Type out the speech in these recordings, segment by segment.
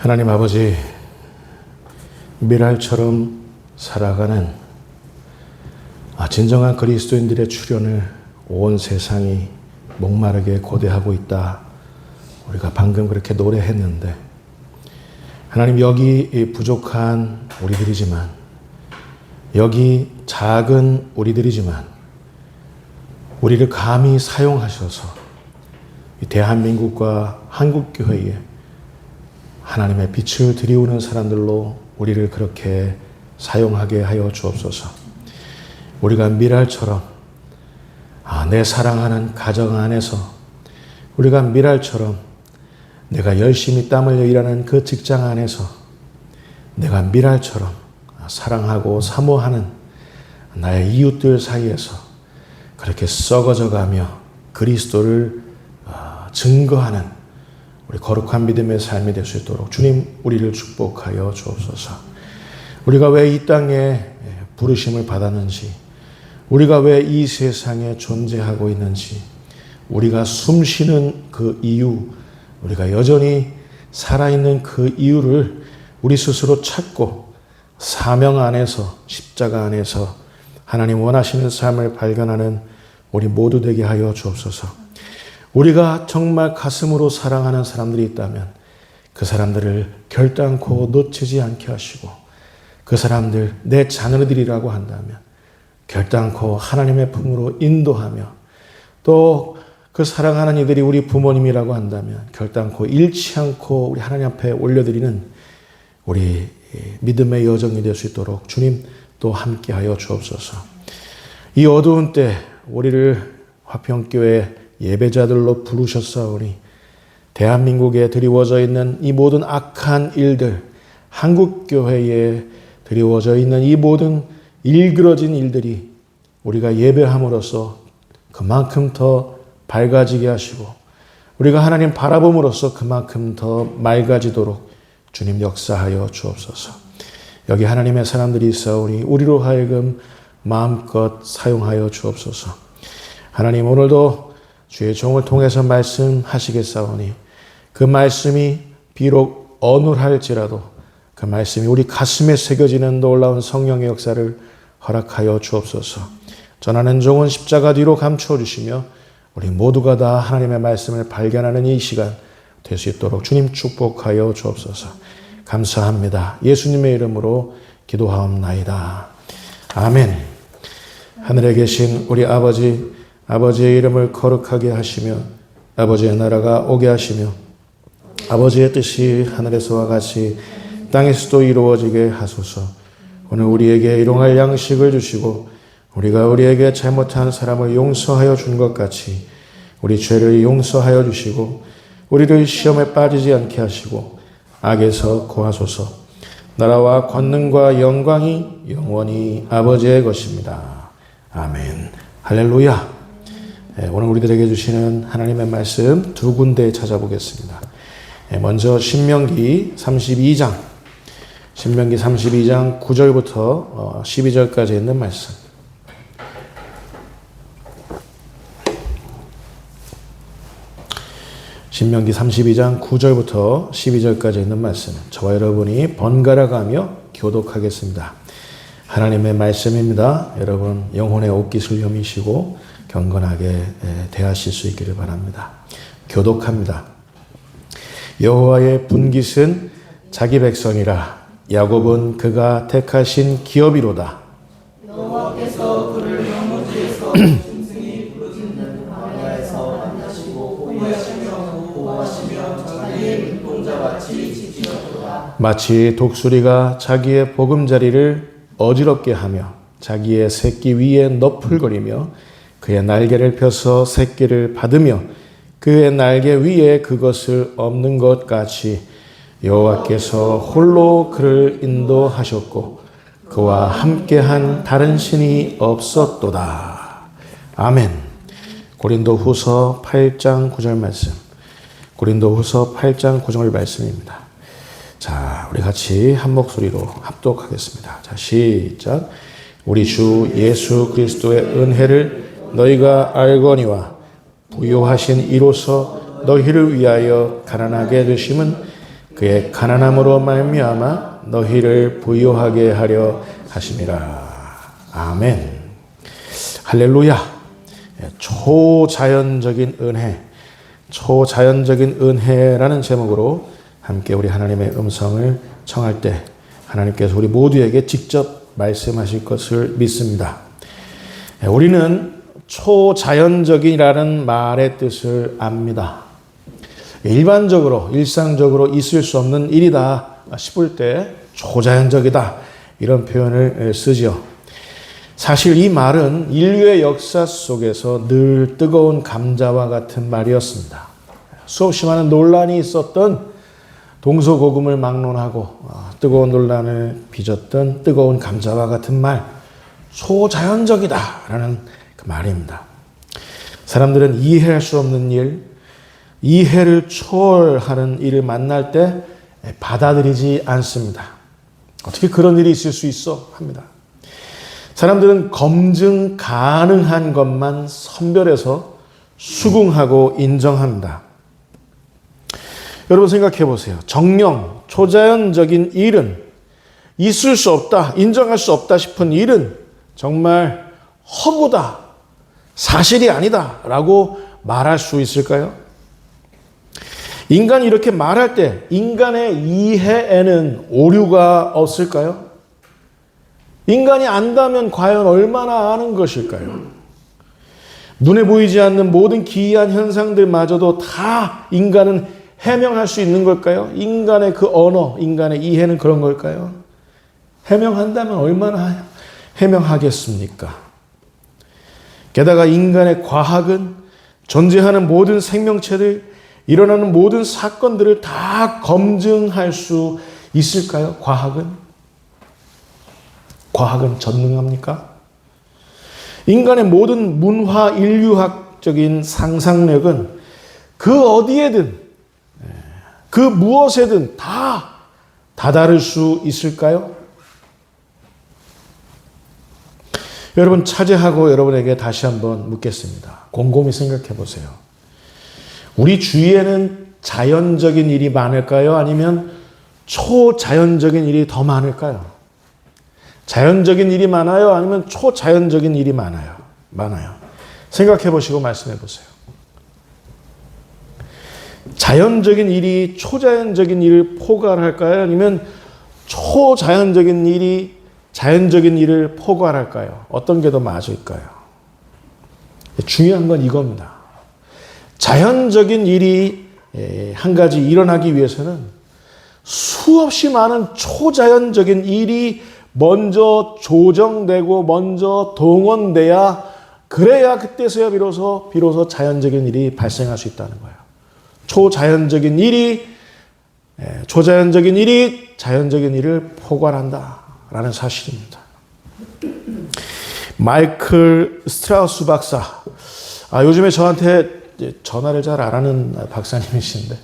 하나님 아버지, 미랄처럼 살아가는 진정한 그리스도인들의 출현을 온 세상이 목마르게 고대하고 있다. 우리가 방금 그렇게 노래했는데, 하나님, 여기 부족한 우리들이지만, 여기 작은 우리들이지만 우리를 감히 사용하셔서 이 대한민국과 한국교회에 하나님의 빛을 들이우는 사람들로 우리를 그렇게 사용하게 하여 주옵소서. 우리가 미랄처럼 내 사랑하는 가정 안에서, 우리가 미랄처럼 내가 열심히 땀 흘려 일하는 그 직장 안에서, 내가 미랄처럼 사랑하고 사모하는 나의 이웃들 사이에서 그렇게 썩어져 가며 그리스도를 증거하는 우리 거룩한 믿음의 삶이 될 수 있도록 주님, 우리를 축복하여 주옵소서. 우리가 왜 이 땅에 부르심을 받았는지, 우리가 왜 이 세상에 존재하고 있는지, 우리가 숨쉬는 그 이유, 우리가 여전히 살아있는 그 이유를 우리 스스로 찾고 사명 안에서, 십자가 안에서 하나님 원하시는 삶을 발견하는 우리 모두 되게 하여 주옵소서. 우리가 정말 가슴으로 사랑하는 사람들이 있다면 그 사람들을 결단코 놓치지 않게 하시고, 그 사람들 내 자녀들이라고 한다면 결단코 하나님의 품으로 인도하며, 또 그 사랑하는 이들이 우리 부모님이라고 한다면 결단코 잃지 않고 우리 하나님 앞에 올려드리는 우리 믿음의 여정이 될 수 있도록 주님 또 함께하여 주옵소서. 이 어두운 때 우리를 화평교회 예배자들로 부르셨사오니 대한민국에 드리워져 있는 이 모든 악한 일들, 한국교회에 드리워져 있는 이 모든 일그러진 일들이 우리가 예배함으로써 그만큼 더 밝아지게 하시고, 우리가 하나님 바라봄으로써 그만큼 더 맑아지도록 주님 역사하여 주옵소서. 여기 하나님의 사람들이 있사오니 우리로 하여금 마음껏 사용하여 주옵소서. 하나님, 오늘도 주의 종을 통해서 말씀하시겠사오니 그 말씀이 비록 어눌할지라도 그 말씀이 우리 가슴에 새겨지는 놀라운 성령의 역사를 허락하여 주옵소서. 전하는 종은 십자가 뒤로 감추어 주시며 우리 모두가 다 하나님의 말씀을 발견하는 이 시간 될 수 있도록 주님 축복하여 주옵소서. 감사합니다. 예수님의 이름으로 기도하옵나이다. 아멘. 하늘에 계신 우리 아버지, 아버지의 이름을 거룩하게 하시며 아버지의 나라가 오게 하시며 아버지의 뜻이 하늘에서와 같이 땅에서도 이루어지게 하소서. 오늘 우리에게 일용할 양식을 주시고 우리가 우리에게 잘못한 사람을 용서하여 준 것 같이 우리 죄를 용서하여 주시고 우리를 시험에 빠지지 않게 하시고 악에서 구하소서. 나라와 권능과 영광이 영원히 아버지의 것입니다. 아멘. 할렐루야. 오늘 우리들에게 주시는 하나님의 말씀 두 군데 찾아보겠습니다. 먼저 신명기 32장 9절부터 12절까지 있는 말씀. 신명기 32장 9절부터 12절까지 있는 말씀, 저와 여러분이 번갈아 가며 교독하겠습니다. 하나님의 말씀입니다. 여러분 영혼의 옷깃을 여미시고 경건하게 대하실 수 있기를 바랍니다. 교독합니다. 여호와의 분깃은 자기 백성이라. 야곱은 그가 택하신 기업이로다. 여호와께서 그를 영무지에서 짐승이 부르짖는 광야에서 만나시고 보호하시며 자기의 눈동자같이 지키셨도다. 마치 독수리가 자기의 보금자리를 어지럽게 하며 자기의 새끼 위에 너풀거리며 그의 날개를 펴서 새끼를 받으며 그의 날개 위에 그것을 엎는 것 같이 여호와께서 홀로 그를 인도하셨고 그와 함께한 다른 신이 없었도다. 아멘. 고린도후서 8장 9절 말씀. 고린도후서 8장 9절 말씀입니다. 자, 우리 같이 한 목소리로 합독하겠습니다. 자, 시작. 우리 주 예수 그리스도의 은혜를 너희가 알거니와 부요하신 이로써 너희를 위하여 가난하게 되심은 그의 가난함으로 말미암아 너희를 부유하게 하려 하심이라. 아멘. 할렐루야. 초자연적인 은혜, 초자연적인 은혜라는 제목으로 함께 우리 하나님의 음성을 청할 때 하나님께서 우리 모두에게 직접 말씀하실 것을 믿습니다. 우리는 초자연적이라는 말의 뜻을 압니다. 일반적으로, 일상적으로 있을 수 없는 일이다 싶을 때 초자연적이다 이런 표현을 쓰죠. 사실 이 말은 인류의 역사 속에서 늘 뜨거운 감자와 같은 말이었습니다. 수없이 많은 논란이 있었던 동서고금을 막론하고 뜨거운 논란을 빚었던 뜨거운 감자와 같은 말, 초자연적이다라는 그 말입니다. 사람들은 이해할 수 없는 일, 이해를 초월하는 일을 만날 때 받아들이지 않습니다. 어떻게 그런 일이 있을 수 있어? 합니다. 사람들은 검증 가능한 것만 선별해서 수긍하고 인정합니다. 여러분 생각해 보세요. 정령, 초자연적인 일은 있을 수 없다, 인정할 수 없다 싶은 일은 정말 허구다, 사실이 아니다 라고 말할 수 있을까요? 인간이 이렇게 말할 때 인간의 이해에는 오류가 없을까요? 인간이 안다면 과연 얼마나 아는 것일까요? 눈에 보이지 않는 모든 기이한 현상들마저도 다 인간은 해명할 수 있는 걸까요? 인간의 그 언어, 인간의 이해는 그런 걸까요? 해명한다면 얼마나 해명하겠습니까? 게다가 인간의 과학은 존재하는 모든 생명체들, 일어나는 모든 사건들을 다 검증할 수 있을까요? 과학은 전능합니까? 인간의 모든 문화, 인류학적인 상상력은 그 어디에든, 그 무엇에든 다 다다를 수 있을까요? 여러분 차제하고 여러분에게 다시 한번 묻겠습니다. 곰곰이 생각해 보세요. 우리 주위에는 자연적인 일이 많을까요? 아니면 초자연적인 일이 더 많을까요? 자연적인 일이 많아요? 아니면 초자연적인 일이 많아요? 생각해 보시고 말씀해 보세요. 자연적인 일이 초자연적인 일을 포괄할까요? 아니면 초자연적인 일이 자연적인 일을 포괄할까요? 어떤 게 더 맞을까요? 중요한 건 이겁니다. 자연적인 일이 한 가지 일어나기 위해서는 수없이 많은 초자연적인 일이 먼저 조정되고 먼저 동원돼야, 그래야 그때서야 비로소 자연적인 일이 발생할 수 있다는 거예요. 초자연적인 일이 자연적인 일을 포괄한다라는 사실입니다. 마이클 스트라우스 박사, 요즘에 저한테 전화를 잘 안 하는 박사님이신데,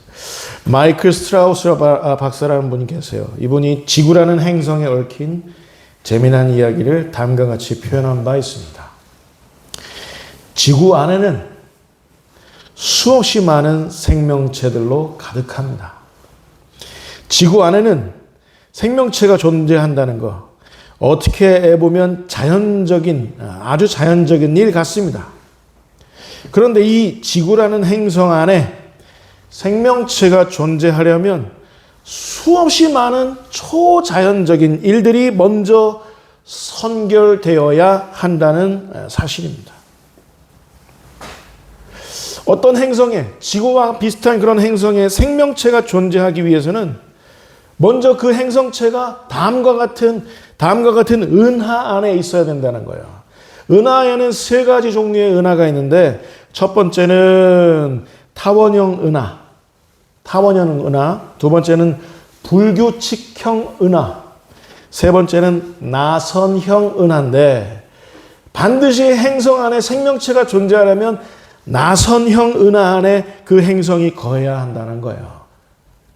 마이클 스트라우스 박사라는 분이 계세요. 이분이 지구라는 행성에 얽힌 재미난 이야기를 다음과 같이 표현한 바 있습니다. 지구 안에는 수없이 많은 생명체들로 가득합니다. 지구 안에는 생명체가 존재한다는 것, 어떻게 보면 아주 자연적인 일 같습니다. 그런데 이 지구라는 행성 안에 생명체가 존재하려면 수없이 많은 초자연적인 일들이 먼저 선결되어야 한다는 사실입니다. 어떤 행성에, 지구와 비슷한 그런 행성에 생명체가 존재하기 위해서는 먼저 그 행성체가 다음과 같은 은하 안에 있어야 된다는 거예요. 은하에는 세 가지 종류의 은하가 있는데, 첫 번째는 타원형 은하, 두 번째는 불규칙형 은하, 세 번째는 나선형 은하인데, 반드시 행성 안에 생명체가 존재하려면 나선형 은하 안에 그 행성이 거해야 한다는 거예요.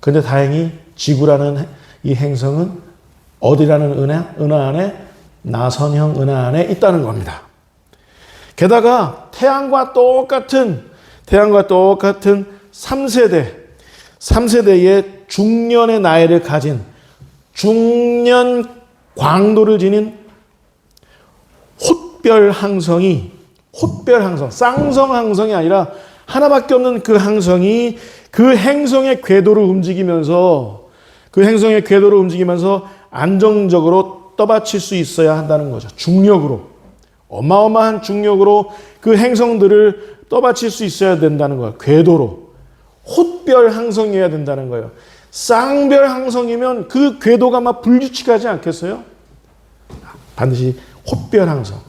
그런데 다행히 지구라는 이 행성은 어디라는 은하 안에? 나선형 은하 안에 있다는 겁니다. 게다가 태양과 똑같은 3세대, 3세대의 중년의 나이를 가진 중년 광도를 지닌 헛별항성이 쌍성항성이 아니라 하나밖에 없는 그 항성이 그 행성의 궤도를 움직이면서 안정적으로 떠받칠 수 있어야 한다는 거죠. 중력으로. 어마어마한 중력으로 그 행성들을 떠받칠 수 있어야 된다는 거예요. 궤도로. 헛별 항성이어야 된다는 거예요. 쌍별 항성이면 그 궤도가 막 불규칙하지 않겠어요? 반드시 헛별 항성.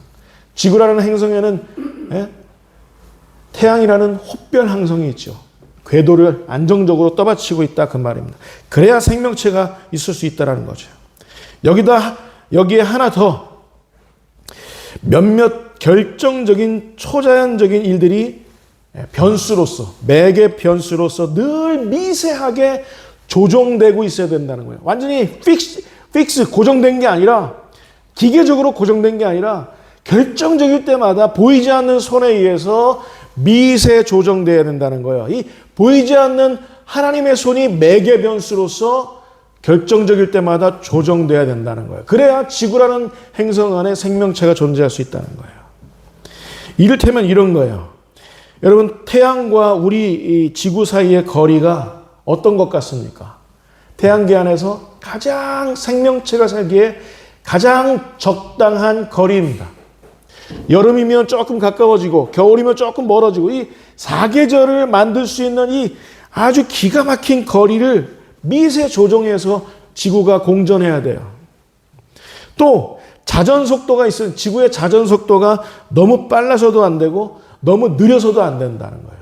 지구라는 행성에는 태양이라는 헛별 항성이 있죠. 궤도를 안정적으로 떠받치고 있다 그 말입니다. 그래야 생명체가 있을 수 있다는 거죠. 여기에 하나 더 몇몇 결정적인 초자연적인 일들이 매개 변수로서 늘 미세하게 조정되고 있어야 된다는 거예요. 완전히 픽스 고정된 게 아니라 기계적으로 고정된 게 아니라 결정적일 때마다 보이지 않는 손에 의해서 미세 조정되어야 된다는 거예요. 이 보이지 않는 하나님의 손이 매개 변수로서 결정적일 때마다 조정되어야 된다는 거예요. 그래야 지구라는 행성 안에 생명체가 존재할 수 있다는 거예요. 이를테면 이런 거예요. 여러분, 태양과 우리 이 지구 사이의 거리가 어떤 것 같습니까? 태양계 안에서 가장 생명체가 살기에 가장 적당한 거리입니다. 여름이면 조금 가까워지고 겨울이면 조금 멀어지고 이 사계절을 만들 수 있는 이 아주 기가 막힌 거리를 미세 조정해서 지구가 공전해야 돼요. 또 자전 속도가 있어요. 지구의 자전 속도가 너무 빨라서도 안 되고 너무 느려서도 안 된다는 거예요.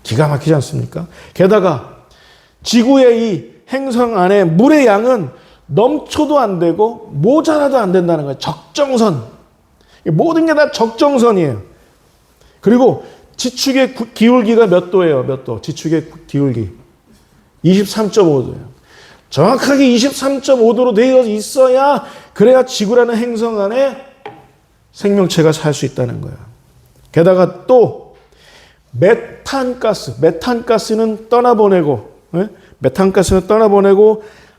기가 막히지 않습니까? 게다가 지구의 이 행성 안에 물의 양은 넘쳐도 안 되고 모자라도 안 된다는 거예요. 적정선. 모든 게 다 적정선이에요. 그리고 지축의 기울기가 몇 도예요? 몇 도? 지축의 기울기. 23.5도예요. 정확하게 23.5도로 되어 있어야 그래야 지구라는 행성 안에 생명체가 살 수 있다는 거예요. 게다가 또 메탄가스는 떠나보내고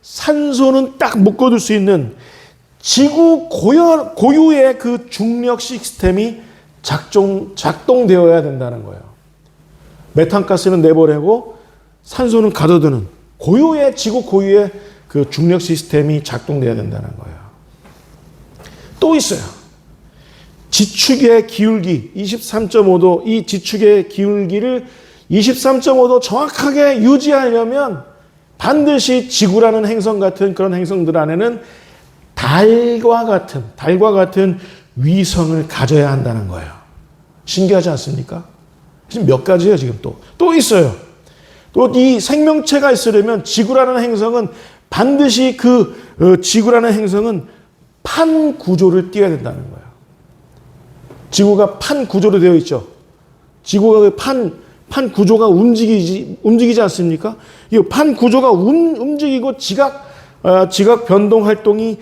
산소는 딱 묶어둘 수 있는 지구 고유의 그 중력 시스템이 작동되어야 된다는 거예요. 메탄가스는 내보내고 산소는 가둬두는 지구 고유의 그 중력 시스템이 작동되어야 된다는 거예요. 또 있어요. 지축의 기울기 23.5도, 이 지축의 기울기를 23.5도 정확하게 유지하려면 반드시 지구라는 행성 같은 그런 행성들 안에는 달과 같은 위성을 가져야 한다는 거예요. 신기하지 않습니까? 지금 몇 가지예요, 지금 또 있어요. 또 이 생명체가 있으려면 지구라는 행성은 반드시 지구라는 행성은 판 구조를 띄어야 된다는 거예요. 지구가 판 구조로 되어 있죠. 지구가 판 구조가 움직이지 않습니까? 이 판 구조가 움직이고 지각 변동 활동이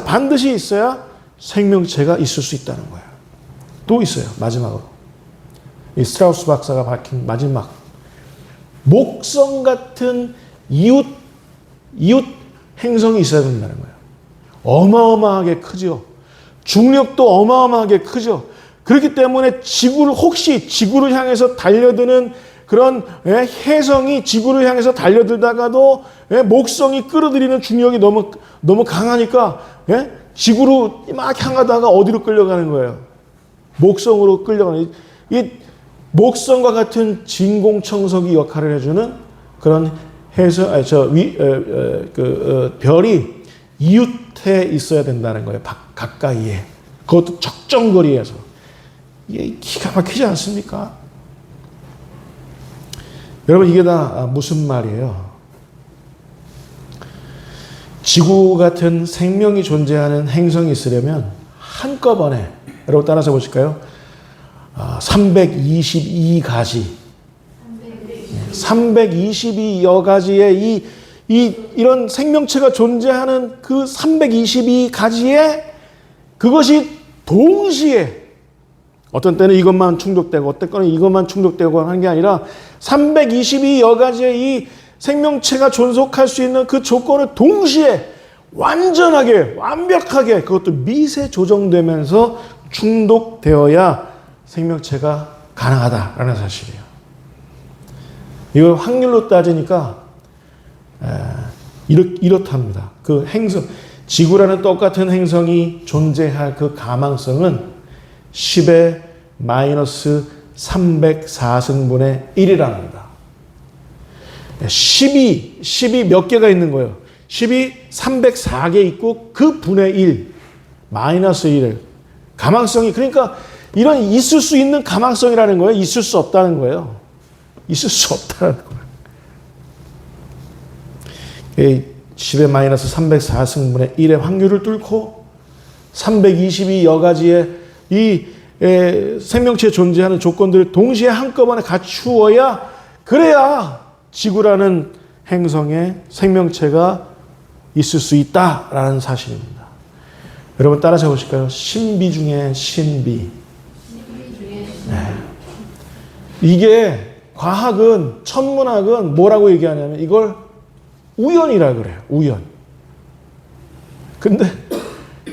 반드시 있어야 생명체가 있을 수 있다는 거예요. 또 있어요. 마지막으로. 이 스트라우스 박사가 밝힌 마지막. 목성 같은 이웃 행성이 있어야 된다는 거예요. 어마어마하게 크죠. 중력도 어마어마하게 크죠. 그렇기 때문에 혹시 지구를 향해서 달려드는 그런 혜성이 지구를 향해서 달려들다가도 목성이 끌어들이는 중력이 너무 강하니까 지구로 막 향하다가 어디로 끌려가는 거예요? 목성으로 끌려가는. 이 목성과 같은 진공청소기 역할을 해주는 그런 별이 이웃해 있어야 된다는 거예요. 가까이에. 그것도 적정 거리에서. 이게 기가 막히지 않습니까? 여러분, 이게 다 무슨 말이에요? 지구 같은 생명이 존재하는 행성이 있으려면 한꺼번에, 여러분 따라서 보실까요? 322가지. 322여 가지의 이런 생명체가 존재하는 그 322가지의 그것이 동시에 어떤 때는 이것만 충족되고 어떤 때는 이것만 충족되고 하는 게 아니라 322여 가지의 이 생명체가 존속할 수 있는 그 조건을 동시에 완전하게 완벽하게 그것도 미세 조정되면서 충족되어야 생명체가 가능하다라는 사실이에요. 이걸 확률로 따지니까 이렇답니다. 그 행성, 지구라는 똑같은 행성이 존재할 그 가망성은 10의 마이너스 304승분의 1이랍니다. 10이 몇 개가 있는 거예요? 10이 304개 있고 그 분의 1, 마이너스 1을. 가망성이, 그러니까 이런 있을 수 있는 가망성이라는 거예요. 있을 수 없다는 거예요. 있을 수 없다는 거예요. 10의 마이너스 304승분의 1의 확률을 뚫고 322여 가지의 이 생명체에 존재하는 조건들을 동시에 한꺼번에 갖추어야 그래야 지구라는 행성에 생명체가 있을 수 있다라는 사실입니다. 여러분 따라 적으실까요? 신비 중에 신비. 네. 이게 과학은, 천문학은 뭐라고 얘기하냐면 이걸 우연이라 그래요. 우연. 근데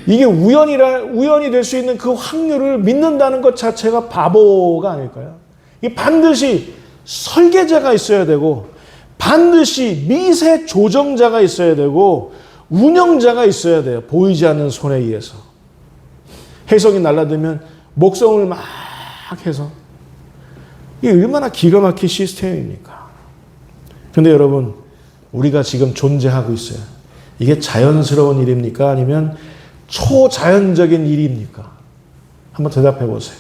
이게 우연이 될 수 있는 그 확률을 믿는다는 것 자체가 바보가 아닐까요? 이게 반드시 설계자가 있어야 되고 반드시 미세 조정자가 있어야 되고 운영자가 있어야 돼요. 보이지 않는 손에 의해서. 해성이 날아들면 목성을 막 해서 이게 얼마나 기가 막힌 시스템입니까? 그런데 여러분 우리가 지금 존재하고 있어요. 이게 자연스러운 일입니까? 아니면 초자연적인 일입니까? 한번 대답해 보세요.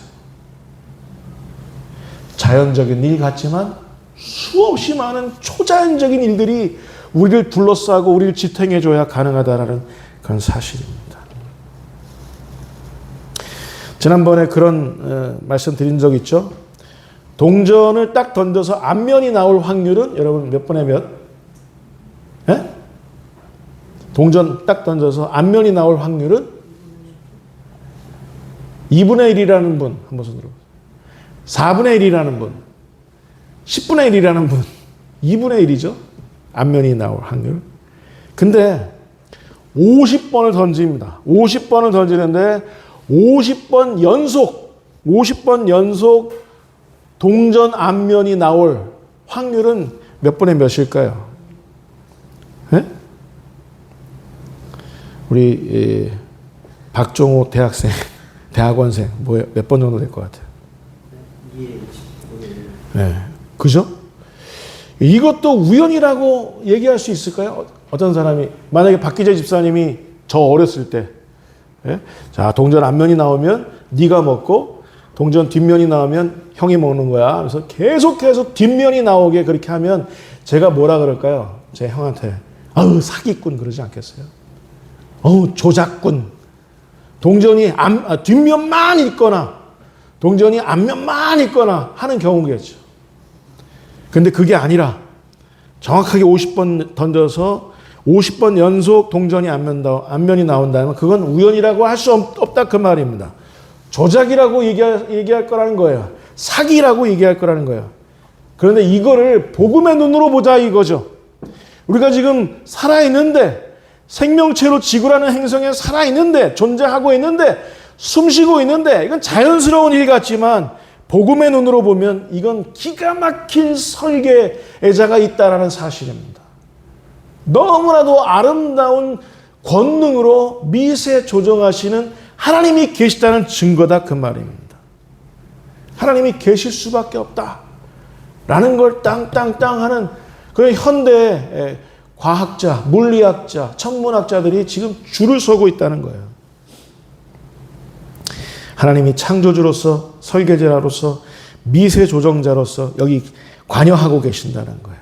자연적인 일 같지만 수없이 많은 초자연적인 일들이 우리를 둘러싸고 우리를 지탱해줘야 가능하다는 그런 사실입니다. 지난번에 그런 말씀 드린 적 있죠? 동전을 딱 던져서 앞면이 나올 확률은 여러분 몇 분의 몇? 예? 동전 딱 던져서 앞면이 나올 확률은 2분의 1이라는 분 한번 손 들어보세요. 4분의 1이라는 분, 10분의 1이라는 분, 2분의 1이죠. 앞면이 나올 확률. 근데 50번을 던집니다. 50번을 던지는데 50번 연속 동전 앞면이 나올 확률은 몇 분의 몇일까요? 네? 우리 박종호 대학생, 대학원생 몇 번 정도 될 것 같아요? 네, 그죠? 이것도 우연이라고 얘기할 수 있을까요? 어떤 사람이 만약에 박기재 집사님이 저 어렸을 때, 예? 자 동전 앞면이 나오면 네가 먹고 동전 뒷면이 나오면 형이 먹는 거야. 그래서 계속해서 뒷면이 나오게 그렇게 하면 제가 뭐라 그럴까요? 제 형한테 아우 사기꾼 그러지 않겠어요? 어우 조작꾼. 동전이 뒷면만 있거나 동전이 앞면만 있거나 하는 경우겠죠. 근데 그게 아니라 정확하게 50번 던져서 50번 연속 동전이 앞면이 나온다면 그건 우연이라고 할 수 없다 그 말입니다. 조작이라고 얘기할 거라는 거예요. 사기라고 얘기할 거라는 거예요. 그런데 이거를 복음의 눈으로 보자 이거죠. 우리가 지금 살아있는데 생명체로 지구라는 행성에 살아있는데 존재하고 있는데 숨쉬고 있는데 이건 자연스러운 일 같지만 복음의 눈으로 보면 이건 기가 막힌 설계자가 있다는 사실입니다. 너무나도 아름다운 권능으로 미세 조정하시는 하나님이 계시다는 증거다 그 말입니다. 하나님이 계실 수밖에 없다라는 걸 땅땅땅 하는 그런 현대 과학자, 물리학자, 천문학자들이 지금 줄을 서고 있다는 거예요. 하나님이 창조주로서 설계자로서 미세 조정자로서 여기 관여하고 계신다는 거예요.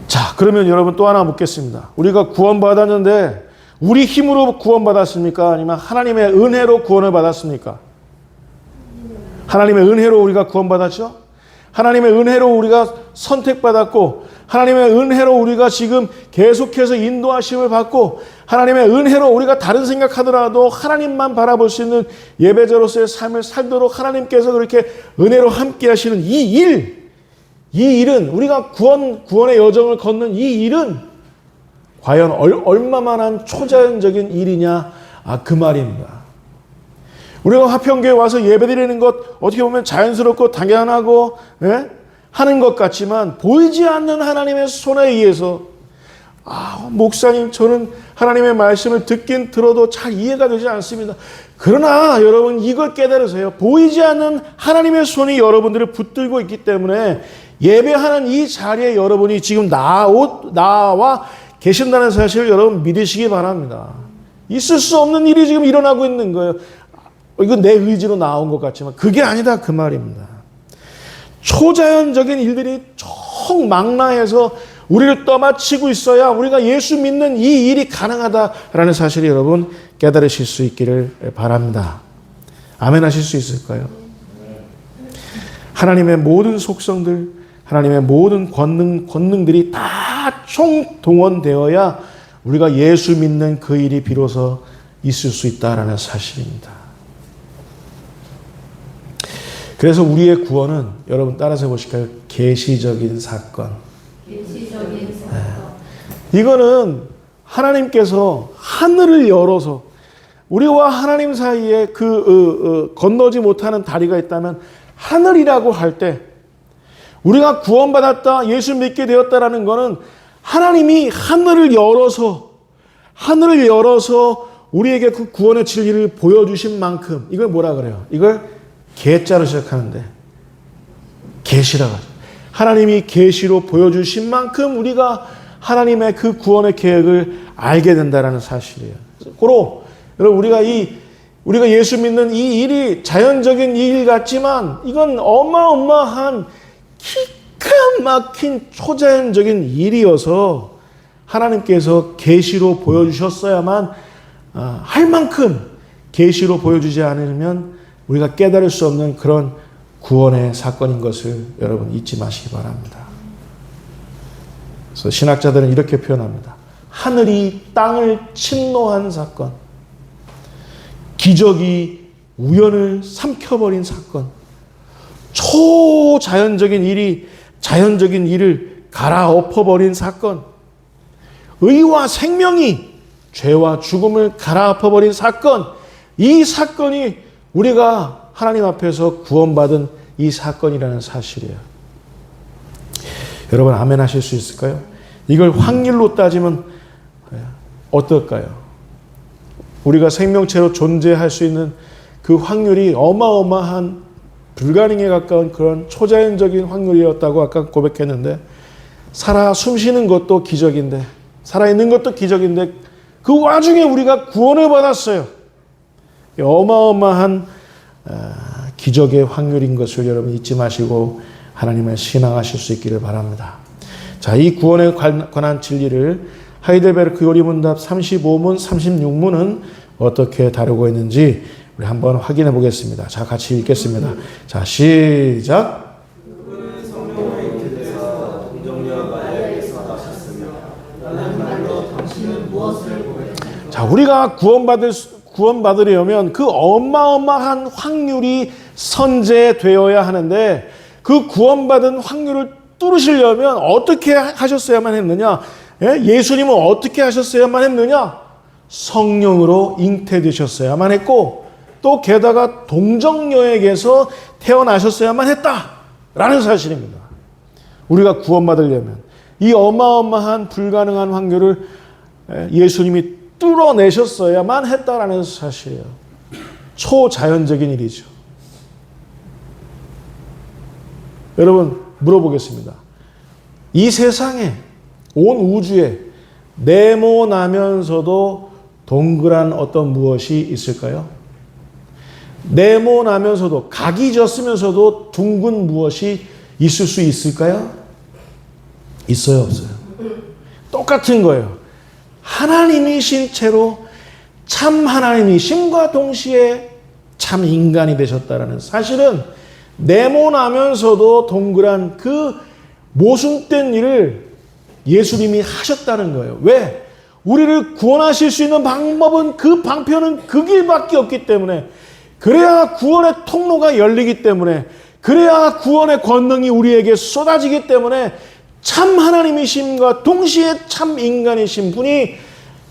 자, 그러면 여러분 또 하나 묻겠습니다. 우리가 구원받았는데 우리 힘으로 구원받았습니까? 아니면 하나님의 은혜로 구원을 받았습니까? 하나님의 은혜로 우리가 구원받았죠? 하나님의 은혜로 우리가 선택받았고 하나님의 은혜로 우리가 지금 계속해서 인도하심을 받고 하나님의 은혜로 우리가 다른 생각하더라도 하나님만 바라볼 수 있는 예배자로서의 삶을 살도록 하나님께서 그렇게 은혜로 함께 하시는 이 일은 우리가 구원의 여정을 걷는 이 일은 과연 얼마만한 초자연적인 일이냐? 그 말입니다. 우리가 화평교회 와서 예배드리는 것 어떻게 보면 자연스럽고 당연하고 하는 것 같지만 보이지 않는 하나님의 손에 의해서 목사님 저는 하나님의 말씀을 듣긴 들어도 잘 이해가 되지 않습니다. 그러나 여러분 이걸 깨달으세요. 보이지 않는 하나님의 손이 여러분들을 붙들고 있기 때문에 예배하는 이 자리에 여러분이 지금 나와 계신다는 사실을 여러분 믿으시기 바랍니다. 있을 수 없는 일이 지금 일어나고 있는 거예요. 이건 내 의지로 나온 것 같지만 그게 아니다 그 말입니다. 초자연적인 일들이 총망라해서 우리를 떠받치고 있어야 우리가 예수 믿는 이 일이 가능하다라는 사실을 여러분 깨달으실 수 있기를 바랍니다. 아멘 하실 수 있을까요? 하나님의 모든 속성들, 하나님의 모든 권능들이 다 총동원되어야 우리가 예수 믿는 그 일이 비로소 있을 수 있다라는 사실입니다. 그래서 우리의 구원은 여러분 따라서 해보실까요? 계시적인 사건. 계시적인 사건. 이거는 하나님께서 하늘을 열어서 우리와 하나님 사이에 건너지 못하는 다리가 있다면 하늘이라고 할 때 우리가 구원받았다, 예수 믿게 되었다라는 것은 하나님이 하늘을 열어서 우리에게 그 구원의 진리를 보여주신 만큼 이걸 뭐라 그래요? 이걸 계자로 시작하는데 계시라고 하죠. 하나님이 계시로 보여주신 만큼 우리가 하나님의 그 구원의 계획을 알게 된다는 사실이에요. 고로 여러분 우리가 예수 믿는 이 일이 자연적인 일 같지만 이건 어마어마한 기가 막힌 초자연적인 일이어서 하나님께서 계시로 보여주셨어야만 할 만큼 계시로 보여주지 않으면 우리가 깨달을 수 없는 그런 구원의 사건인 것을 여러분 잊지 마시기 바랍니다. 그래서 신학자들은 이렇게 표현합니다. 하늘이 땅을 침노한 사건, 기적이 우연을 삼켜버린 사건, 초자연적인 일이 자연적인 일을 갈아엎어버린 사건, 의와 생명이 죄와 죽음을 갈아엎어버린 사건, 이 사건이 우리가 하나님 앞에서 구원받은 이 사건이라는 사실이에요. 여러분 아멘 하실 수 있을까요? 이걸 확률로 따지면 어떨까요? 우리가 생명체로 존재할 수 있는 그 확률이 어마어마한 불가능에 가까운 그런 초자연적인 확률이었다고 아까 고백했는데 살아 숨쉬는 것도 기적인데 살아있는 것도 기적인데 그 와중에 우리가 구원을 받았어요. 어마어마한 기적의 확률인 것을 여러분 잊지 마시고 하나님을 신앙하실 수 있기를 바랍니다. 자, 이 구원에 관한 진리를 하이델베르크 요리문답 35문, 36문은 어떻게 다루고 있는지 우리 한번 확인해 보겠습니다. 자, 같이 읽겠습니다. 자, 시작. 자, 우리가 구원받으려면 그 어마어마한 확률이 선제되어야 하는데 그 구원받은 확률을 뚫으시려면 어떻게 하셨어야만 했느냐? 예수님은 어떻게 하셨어야만 했느냐? 성령으로 잉태되셨어야만 했고 또 게다가 동정녀에게서 태어나셨어야만 했다라는 사실입니다. 우리가 구원받으려면 이 어마어마한 불가능한 확률을 예수님이 뚫어내셨어야만 했다라는 사실이에요. 초자연적인 일이죠. 여러분 물어보겠습니다. 이 세상에 온 우주에 네모나면서도 동그란 어떤 무엇이 있을까요? 네모나면서도 각이 졌으면서도 둥근 무엇이 있을 수 있을까요? 있어요, 없어요? 똑같은 거예요. 하나님이신 채로 참 하나님이심과 동시에 참 인간이 되셨다라는 사실은 네모나면서도 동그란 그 모순된 일을 예수님이 하셨다는 거예요. 왜? 우리를 구원하실 수 있는 방법은 그 방편은 그 길밖에 없기 때문에, 그래야 구원의 통로가 열리기 때문에, 그래야 구원의 권능이 우리에게 쏟아지기 때문에 참 하나님이심과 동시에 참 인간이신 분이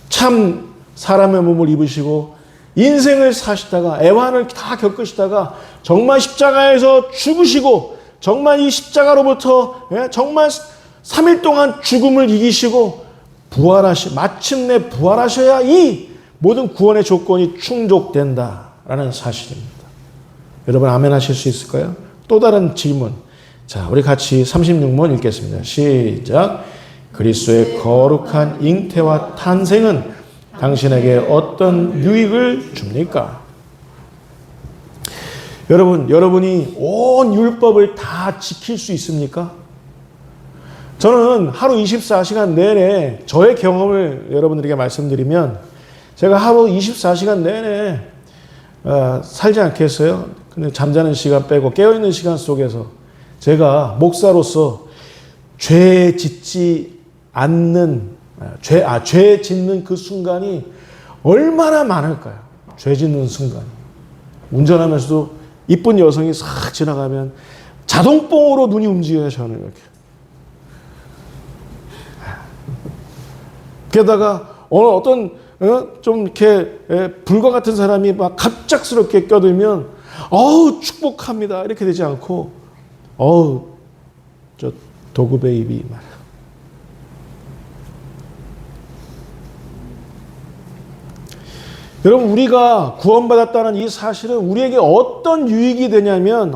참 사람의 몸을 입으시고 인생을 사시다가 애환을 다 겪으시다가 정말 십자가에서 죽으시고 정말 이 십자가로부터 정말 3일 동안 죽음을 이기시고 마침내 부활하셔야 이 모든 구원의 조건이 충족된다라는 사실입니다. 여러분 아멘 하실 수 있을까요? 또 다른 질문. 자, 우리 같이 36문 읽겠습니다. 시작. 그리스도의 거룩한 잉태와 탄생은 당신에게 어떤 유익을 줍니까? 여러분이 온 율법을 다 지킬 수 있습니까? 저는 하루 24시간 내내 저의 경험을 여러분들에게 말씀드리면 제가 하루 24시간 내내 살지 않겠어요? 근데 잠자는 시간 빼고 깨어있는 시간 속에서 제가 목사로서 죄 짓지 않는 죄 짓는 그 순간이 얼마나 많을까요? 죄 짓는 순간이. 운전하면서도 이쁜 여성이 싹 지나가면 자동봉으로 눈이 움직여요, 저는 이렇게. 게다가 어떤 좀 이렇게 불과 같은 사람이 막 갑작스럽게 껴들면 어우 축복합니다 이렇게 되지 않고 어우 저 도구 베이비 말. 여러분 우리가 구원받았다는 이 사실은 우리에게 어떤 유익이 되냐면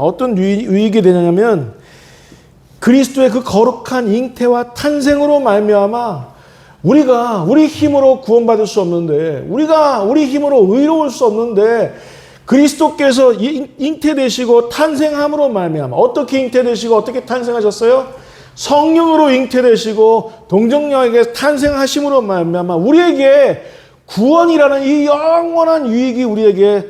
그리스도의 그 거룩한 잉태와 탄생으로 말미암아 우리가 우리 힘으로 구원받을 수 없는데, 우리가 우리 힘으로 의로울 수 없는데 그리스도께서 잉태되시고 탄생함으로 말미암아, 어떻게 잉태되시고 어떻게 탄생하셨어요? 성령으로 잉태되시고 동정녀에게 탄생하심으로 말미암아 우리에게 구원이라는 이 영원한 유익이 우리에게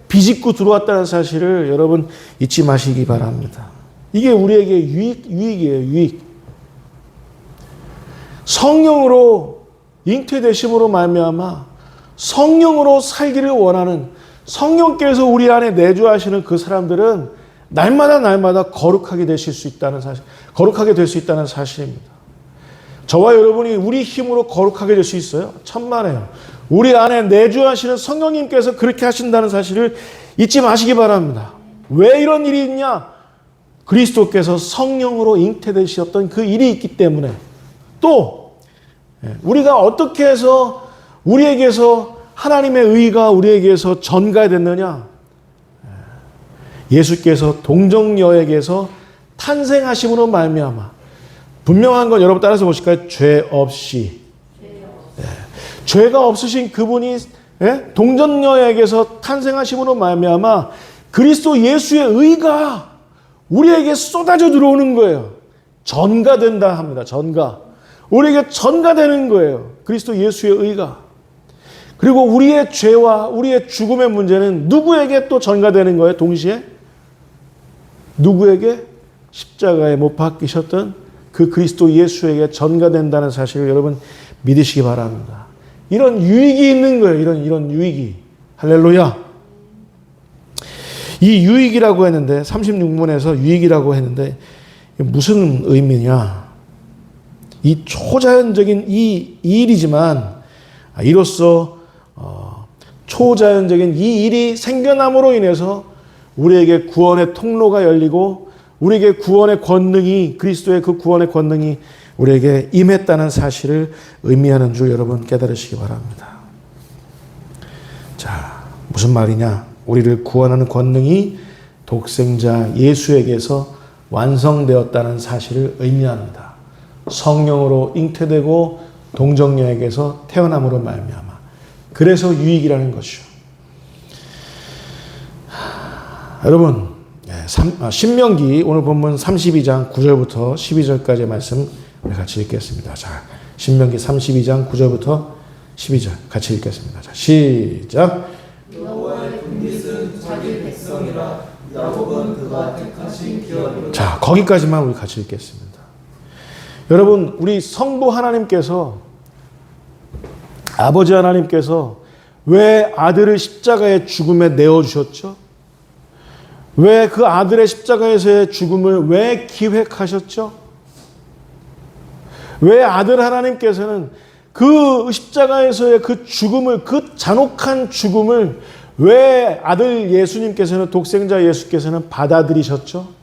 비집고 들어왔다는 사실을 여러분 잊지 마시기 바랍니다. 이게 우리에게 유익이에요, 유익. 성령으로 잉태되심으로 말미암아 성령으로 살기를 원하는, 성령께서 우리 안에 내주하시는 그 사람들은 날마다 거룩하게 되실 수 있다는 사실, 거룩하게 될 수 있다는 사실입니다. 저와 여러분이 우리 힘으로 거룩하게 될 수 있어요? 천만에요. 우리 안에 내주하시는 성령님께서 그렇게 하신다는 사실을 잊지 마시기 바랍니다. 왜 이런 일이 있냐? 그리스도께서 성령으로 잉태되셨던 그 일이 있기 때문에, 또 우리가 어떻게 해서 우리에게서 하나님의 의가 우리에게서 전가됐느냐? 예수께서 동정녀에게서 탄생하심으로 말미암아, 분명한 건 여러분 따라서 보실까요? 죄 없이. 죄가 없으신 그분이 동정녀에게서 탄생하심으로 말미암아 그리스도 예수의 의가 우리에게 쏟아져 들어오는 거예요. 전가된다 합니다. 전가. 우리에게 전가되는 거예요. 그리스도 예수의 의가. 그리고 우리의 죄와 우리의 죽음의 문제는 누구에게 또 전가되는 거예요? 동시에? 누구에게? 십자가에 못 박히셨던 그 그리스도 예수에게 전가된다는 사실을 여러분 믿으시기 바랍니다. 이런 유익이 있는 거예요. 이런 유익이. 할렐루야. 이 유익이라고 했는데 36문에서 유익이라고 했는데 무슨 의미냐? 이 초자연적인 이 일이지만 이로써 초자연적인 이 일이 생겨남으로 인해서 우리에게 구원의 통로가 열리고 우리에게 구원의 권능이, 그리스도의 그 구원의 권능이 우리에게 임했다는 사실을 의미하는 줄 여러분 깨달으시기 바랍니다. 자, 무슨 말이냐? 우리를 구원하는 권능이 독생자 예수에게서 완성되었다는 사실을 의미합니다. 성령으로 잉태되고 동정녀에게서 태어남으로 말미암아. 그래서 유익이라는 것이죠. 여러분, 신명기 오늘 본문 32장 9절부터 12절까지의 말씀 우리 같이 읽겠습니다. 자, 신명기 32장 9절부터 12절 같이 읽겠습니다. 자, 시작. 여호와의 분깃은 자기 백성이라 야곱은 그가 택하신 기업으로. 자, 거기까지만 우리 같이 읽겠습니다. 여러분, 우리 성부 하나님께서, 아버지 하나님께서 왜 아들을 십자가의 죽음에 내어주셨죠? 왜 그 아들의 십자가에서의 죽음을 왜 기획하셨죠? 왜 아들 하나님께서는 그 십자가에서의 그 죽음을, 그 잔혹한 죽음을 왜 아들 예수님께서는, 독생자 예수께서는 받아들이셨죠?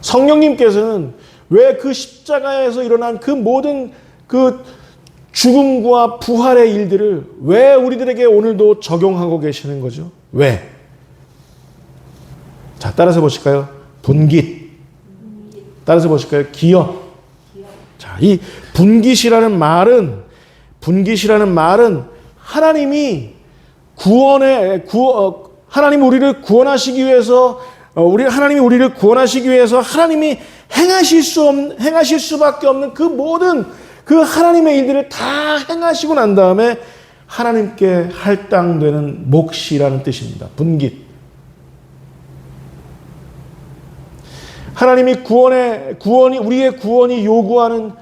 성령님께서는 왜 그 십자가에서 일어난 그 모든 그 죽음과 부활의 일들을 왜 우리들에게 오늘도 적용하고 계시는 거죠? 왜? 자, 따라서 보실까요? 분깃. 따라서 보실까요? 기업. 자, 이 분깃이라는 말은 하나님이 하나님이 우리를 구원하시기 위해서, 하나님이 우리를 구원하시기 위해서 하나님이 행하실 수밖에 없는 그 모든 그 하나님의 일들을 다 행하시고 난 다음에 하나님께 할당되는 몫이라는 뜻입니다. 분깃. 하나님이 우리의 구원이 요구하는,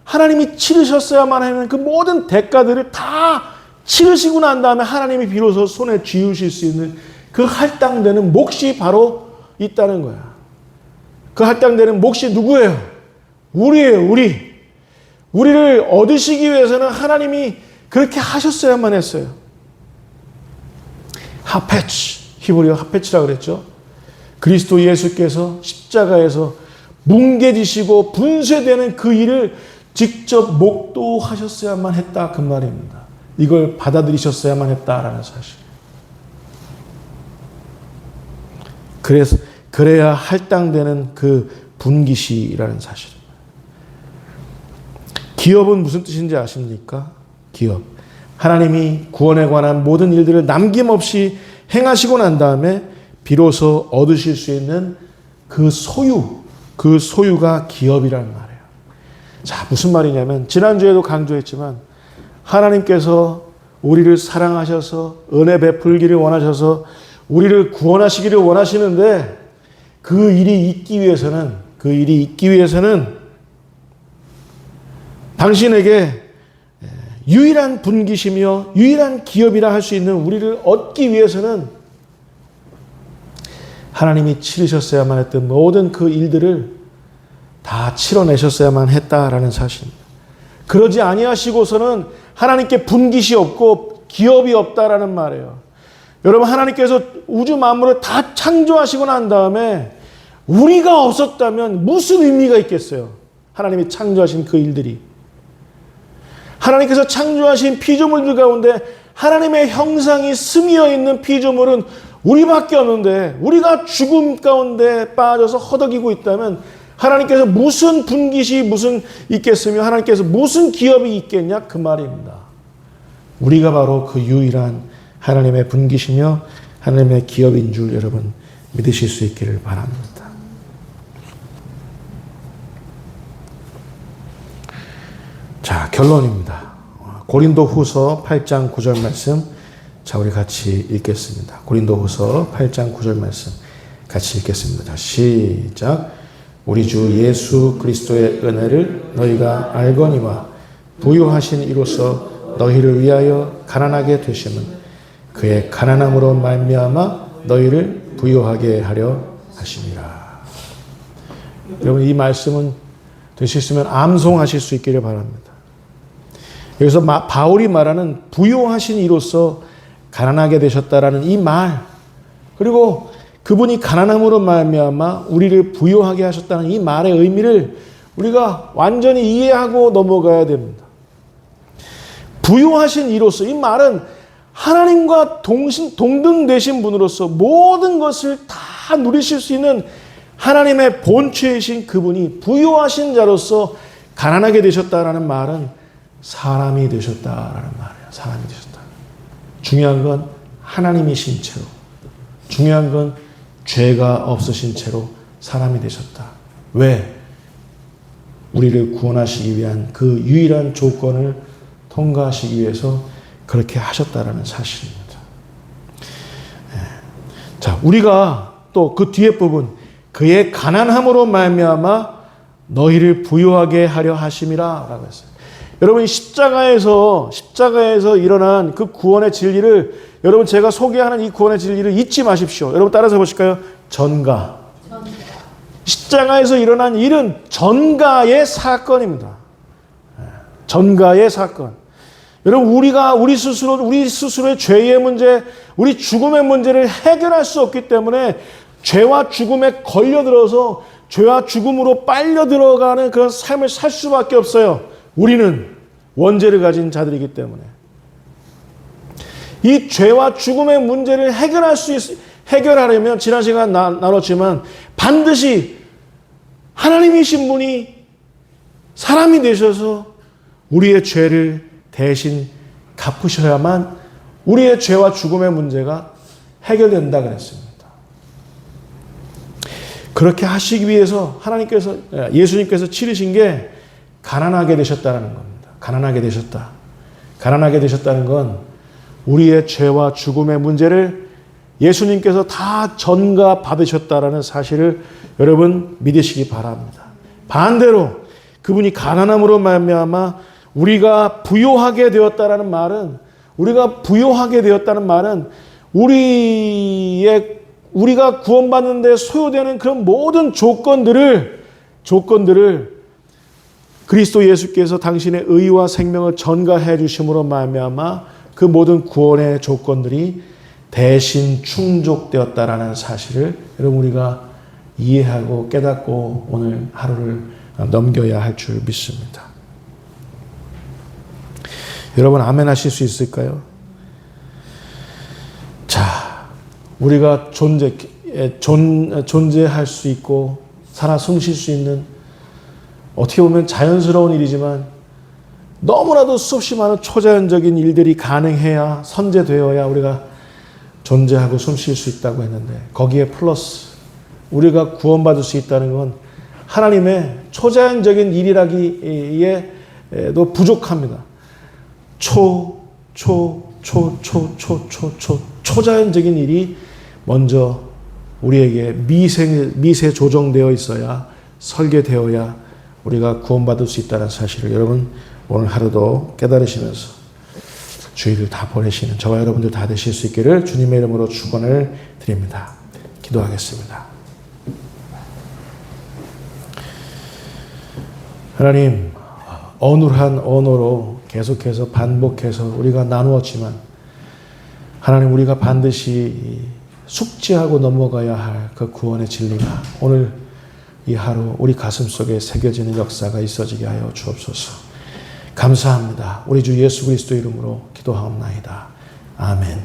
하나님이 치르셨어야만 하는 그 모든 대가들을 다 치르시고 난 다음에 하나님이 비로소 손에 쥐우실 수 있는 그 할당되는 몫이 바로 있다는 거야. 그 할당되는 몫이 누구예요? 우리예요, 우리. 우리를 얻으시기 위해서는 하나님이 그렇게 하셨어야만 했어요. 하페치, 히브리어 하페치라고 그랬죠. 그리스도 예수께서 십자가에서 뭉개지시고 분쇄되는 그 일을 직접 목도하셨어야만 했다, 그 말입니다. 이걸 받아들이셨어야만 했다라는 사실. 그래야 할당되는 그 분깃이라는 사실입니다. 기업은 무슨 뜻인지 아십니까? 기업. 하나님이 구원에 관한 모든 일들을 남김없이 행하시고 난 다음에 비로소 얻으실 수 있는 그 소유가 기업이라는 말이에요. 자, 무슨 말이냐면, 지난주에도 강조했지만, 하나님께서 우리를 사랑하셔서 은혜 베풀기를 원하셔서 우리를 구원하시기를 원하시는데, 그 일이 있기 위해서는 당신에게 유일한 분깃이며 유일한 기업이라 할 수 있는 우리를 얻기 위해서는 하나님이 치르셨어야만 했던 모든 그 일들을 다 치러내셨어야만 했다라는 사실입니다. 그러지 아니하시고서는 하나님께 분깃이 없고 기업이 없다라는 말이에요. 여러분, 하나님께서 우주 만물을 다 창조하시고 난 다음에 우리가 없었다면 무슨 의미가 있겠어요? 하나님이 창조하신 그 일들이. 하나님께서 창조하신 피조물들 가운데 하나님의 형상이 스미어 있는 피조물은 우리밖에 없는데, 우리가 죽음 가운데 빠져서 허덕이고 있다면 하나님께서 무슨 분깃이 있겠으며 하나님께서 무슨 기업이 있겠냐, 그 말입니다. 우리가 바로 그 유일한 하나님의 분깃이며 하나님의 기업인 줄 여러분 믿으실 수 있기를 바랍니다. 자, 결론입니다. 고린도후서 8장 9절 말씀, 자, 우리 같이 읽겠습니다. 고린도후서 8장 9절 말씀 같이 읽겠습니다. 시작. 우리 주 예수 그리스도의 은혜를 너희가 알거니와 부유하신 이로써 너희를 위하여 가난하게 되심은 그의 가난함으로 말미암아 너희를 부유하게 하려 하심이라. 여러분, 이 말씀은 되실 수 있으면 암송하실 수 있기를 바랍니다. 여기서 바울이 말하는 부유하신 이로써 가난하게 되셨다라는 이 말, 그리고 그분이 가난함으로 말미암아 우리를 부유하게 하셨다는 이 말의 의미를 우리가 완전히 이해하고 넘어가야 됩니다. 부유하신 이로써, 이 말은 하나님과 동등 되신 분으로서 모든 것을 다 누리실 수 있는 하나님의 본체이신 그분이 부유하신 자로서 가난하게 되셨다라는 말은 사람이 되셨다라는 말이에요. 사람이 되셨다. 중요한 건 하나님이신 채로, 중요한 건 죄가 없으신 채로 사람이 되셨다. 왜? 우리를 구원하시기 위한 그 유일한 조건을 통과하시기 위해서 그렇게 하셨다라는 사실입니다. 자, 우리가 또 그 뒤에 부분, 그의 가난함으로 말미암아 너희를 부유하게 하려 하심이라 라고 했어요. 여러분 십자가에서 일어난 그 구원의 진리를 여러분 제가 소개하는 이 구원의 진리를 잊지 마십시오. 여러분 따라서 보실까요? 전가. 십자가에서 일어난 일은 전가의 사건입니다. 전가의 사건. 여러분 우리 스스로의 죄의 문제, 우리 죽음의 문제를 해결할 수 없기 때문에 죄와 죽음에 걸려들어서 죄와 죽음으로 빨려 들어가는 그런 삶을 살 수밖에 없어요. 우리는 원죄를 가진 자들이기 때문에. 이 죄와 죽음의 문제를 해결하려면 지난 시간 나눴지만 반드시 하나님이신 분이 사람이 되셔서 우리의 죄를 대신 갚으셔야만 우리의 죄와 죽음의 문제가 해결된다 그랬습니다. 그렇게 하시기 위해서 예수님께서 치르신 게 가난하게 되셨다는 겁니다. 가난하게 되셨다. 가난하게 되셨다는 건 우리의 죄와 죽음의 문제를 예수님께서 다 전가 받으셨다라는 사실을 여러분 믿으시기 바랍니다. 반대로 그분이 가난함으로 말미암아 우리가 부요하게 되었다라는 말은 우리가 구원받는 데 소요되는 그런 모든 조건들을 그리스도 예수께서 당신의 의와 생명을 전가해 주심으로 말미암아 그 모든 구원의 조건들이 대신 충족되었다라는 사실을 여러분 우리가 이해하고 깨닫고 오늘 하루를 넘겨야 할 줄 믿습니다. 여러분 아멘 하실 수 있을까요? 자, 우리가 존재할 수 있고 살아 숨쉴 수 있는 어떻게 보면 자연스러운 일이지만 너무나도 수없이 많은 초자연적인 일들이 가능해야 선제되어야 우리가 존재하고 숨쉴 수 있다고 했는데 거기에 플러스 우리가 구원받을 수 있다는 건 하나님의 초자연적인 일이라기에도 부족합니다. 초자연적인 일이 먼저 우리에게 미세 조정되어 있어야 설계되어야 우리가 구원받을 수 있다는 사실을 여러분 오늘 하루도 깨달으시면서 주일을 다 보내시는 저와 여러분들 다 되실 수 있기를 주님의 이름으로 축원을 드립니다. 기도하겠습니다. 하나님, 어눌한 언어로 계속해서 반복해서 우리가 나누었지만 하나님 우리가 반드시 숙지하고 넘어가야 할 그 구원의 진리가 오늘 이 하루 우리 가슴 속에 새겨지는 역사가 있어지게 하여 주옵소서. 감사합니다. 우리 주 예수 그리스도 이름으로 기도하옵나이다. 아멘.